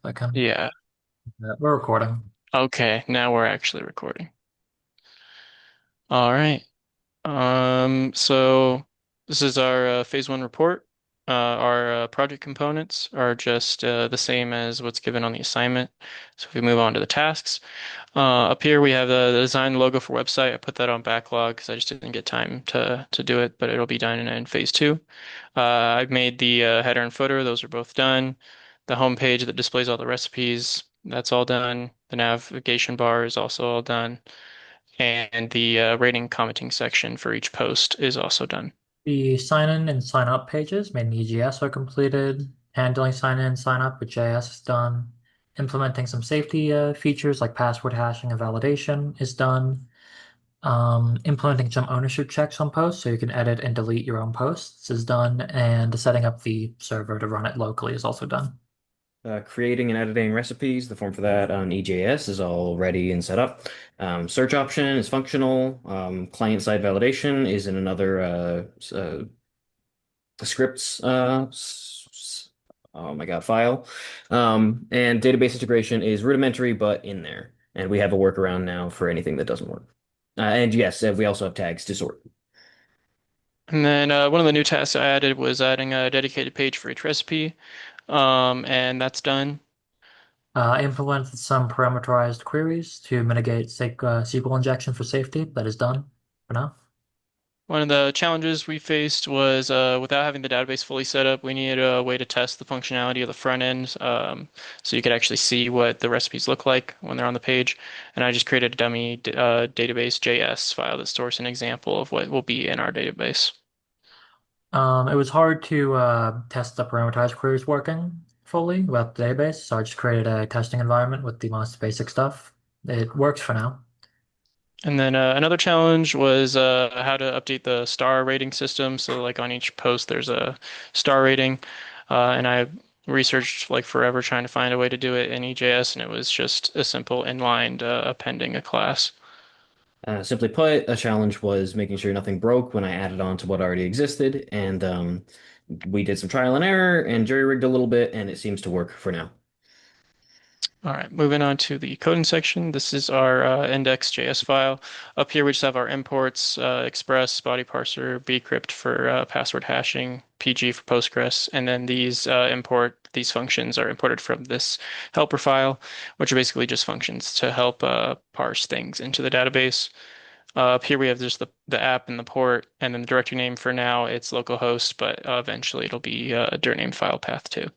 I can. Yeah. We're recording. Okay, now we're actually recording. All right. So this is our phase one report. Our project components are just the same as what's given on the assignment. So if we move on to the tasks, up here we have the design logo for website. I put that on backlog because I just didn't get time to do it, but it'll be done in phase two. I've made the header and footer; those are both done. The home page that displays all the recipes, that's all done. The navigation bar is also all done, and the rating commenting section for each post is also done. The sign in and sign up pages made in EGS are completed. Handling sign in and sign up with JS is done. Implementing some safety features like password hashing and validation is done. Implementing some ownership checks on posts so you can edit and delete your own posts is done. And setting up the server to run it locally is also done. Creating and editing recipes, the form for that on EJS is all ready and set up. Search option is functional. Client-side validation is in another scripts oh my God, file. And database integration is rudimentary, but in there. And we have a workaround now for anything that doesn't work. And yes, we also have tags to sort. And then one of the new tasks I added was adding a dedicated page for each recipe, and that's done. Implemented some parameterized queries to mitigate SQL injection for safety. That is done for now. One of the challenges we faced was without having the database fully set up, we needed a way to test the functionality of the front end, so you could actually see what the recipes look like when they're on the page. And I just created a dummy database JS file that stores an example of what will be in our database. It was hard to test the parameterized queries working fully without the database, so I just created a testing environment with the most basic stuff. It works for now. And then another challenge was how to update the star rating system. So like on each post, there's a star rating, and I researched like forever trying to find a way to do it in EJS, and it was just a simple inline appending a class. Simply put, a challenge was making sure nothing broke when I added on to what already existed, and we did some trial and error and jury-rigged a little bit, and it seems to work for now. All right, moving on to the coding section. This is our index.js file. Up here, we just have our imports, Express, body parser, bcrypt for password hashing, PG for Postgres, and then these functions are imported from this helper file, which are basically just functions to help parse things into the database. Up here, we have just the app and the port, and then the directory name for now, it's localhost, but eventually it'll be a dir name file path too.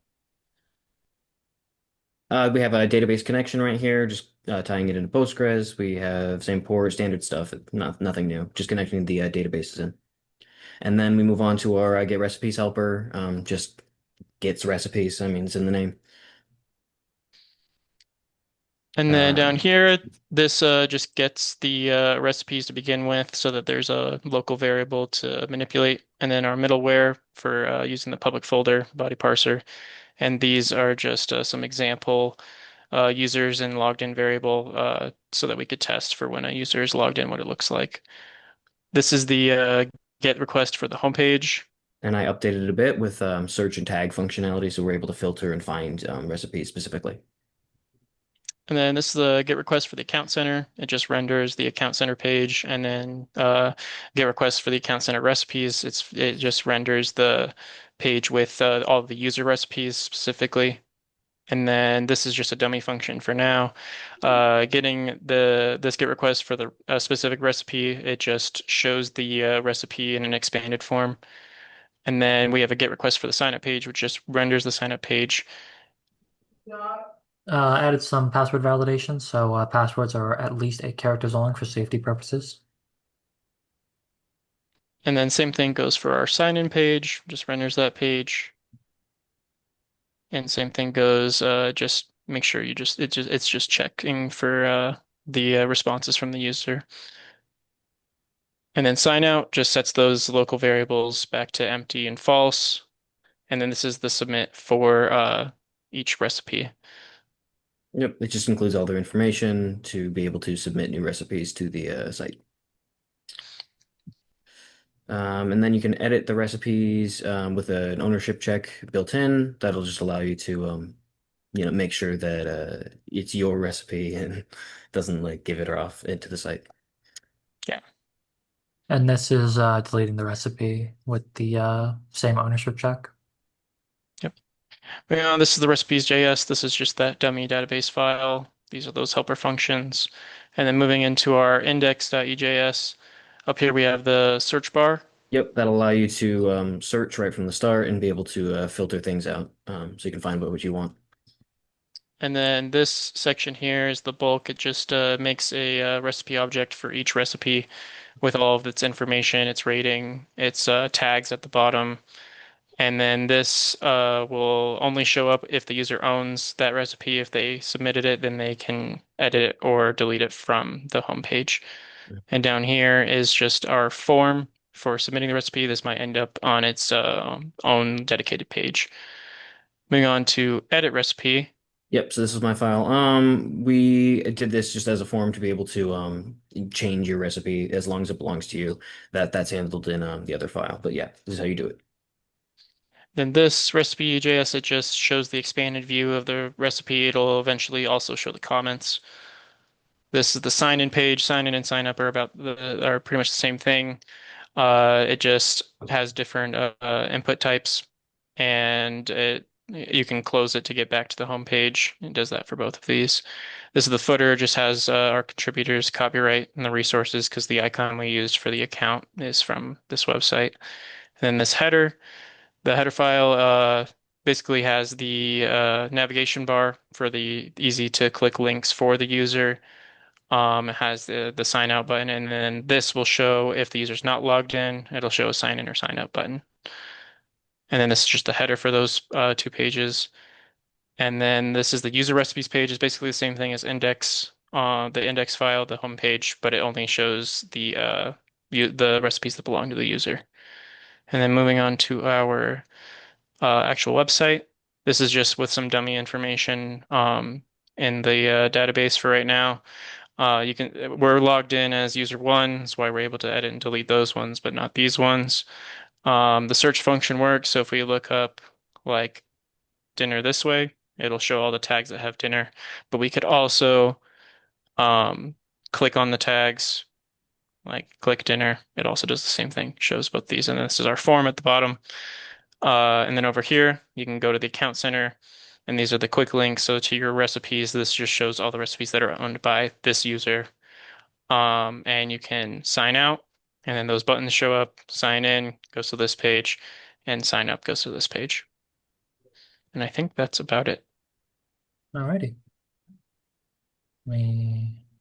We have a database connection right here, just tying it into Postgres. We have same port, standard stuff, nothing new, just connecting the databases in. And then we move on to our get recipes helper, just gets recipes. I mean, it's in the name. And then Uh, down here, this just gets the recipes to begin with so that there's a local variable to manipulate. And then our middleware for using the public folder, body parser. And these are just some example users and logged in variable so that we could test for when a user is logged in what it looks like. This is the get request for the homepage. and I updated it a bit with search and tag functionality, so we're able to filter and find recipes specifically. And then this is the get request for the account center. It just renders the account center page, and then get request for the account center recipes. It just renders the page with all of the user recipes specifically. And then this is just a dummy function for now. Getting this get request for the specific recipe, it just shows the recipe in an expanded form. And then we have a get request for the sign up page, which just renders the sign up page. Added some password validation, so passwords are at least 8 characters long for safety purposes. And then same thing goes for our sign in page, just renders that page. And same thing goes, just make sure it's just checking for the responses from the user. And then sign out just sets those local variables back to empty and false. And then this is the submit for each recipe. Yep, it just includes all their information to be able to submit new recipes to the site. And then you can edit the recipes with an ownership check built in. That'll just allow you to make sure that it's your recipe and doesn't like give it off into the site. Yeah. And this is deleting the recipe with the same ownership check. Yep. This is the recipes.js. This is just that dummy database file. These are those helper functions. And then moving into our index.ejs, up here we have the search bar. Yep, that'll allow you to search right from the start and be able to filter things out so you can find what you want. And then this section here is the bulk. It just makes a recipe object for each recipe with all of its information, its rating, its tags at the bottom. And then this will only show up if the user owns that recipe. If they submitted it, then they can edit it or delete it from the home page. And down here is just our form for submitting the recipe. This might end up on its own dedicated page. Moving on to edit recipe. Yep, so this is my file. We did this just as a form to be able to change your recipe as long as it belongs to you. That's handled in the other file. But yeah, this is how you do it. Then this recipe.js, it just shows the expanded view of the recipe. It'll eventually also show the comments. This is the sign in page. Sign in and sign up are pretty much the same thing. It just has different input types, and you can close it to get back to the home page. It does that for both of these. This is the footer. It just has our contributors, copyright, and the resources because the icon we used for the account is from this website. And then this header. The header file basically has the navigation bar for the easy to click links for the user. It has the sign out button, and then this will show if the user's not logged in, it'll show a sign in or sign out button. And then this is just the header for those two pages. And then this is the user recipes page. It's basically the same thing as the index file, the home page, but it only shows the recipes that belong to the user. And then moving on to our actual website. This is just with some dummy information in the database for right now. We're logged in as user one, that's why we're able to edit and delete those ones, but not these ones. The search function works, so if we look up like dinner this way, it'll show all the tags that have dinner. But we could also um, click on the tags, like click dinner. It also does the same thing, shows both these. And this is our form at the bottom. And then over here, you can go to the account center, and these are the quick links. So to your recipes, this just shows all the recipes that are owned by this user. And you can sign out, and then those buttons show up. Sign in goes to this page, and sign up goes to this page. And I think that's about it. Alrighty. We